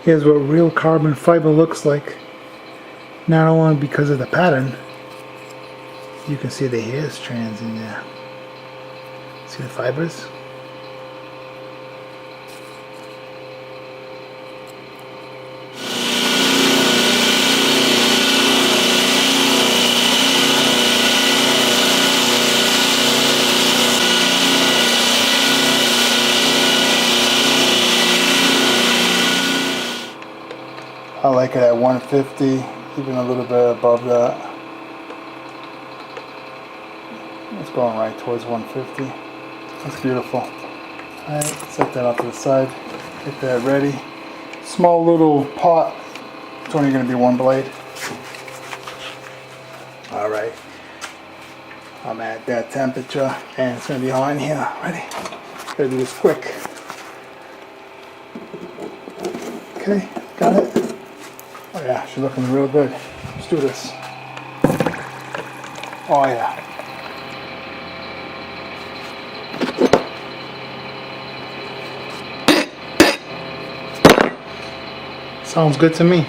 Here's what real carbon fiber looks like. Not only because of the pattern, you can see the hair strands in there. See the fibers? I like it at 150, even a little bit above that. It's going right towards 150. That's beautiful. Alright, set that off to the side. Get that ready. Small little pot. It's only going to be one blade. Alright. I'm at that temperature and it's going to be hot in here. Ready? Gotta do this quick. Okay, got it. Oh yeah, she's looking real good. Let's do this. Oh yeah. Sounds good to me.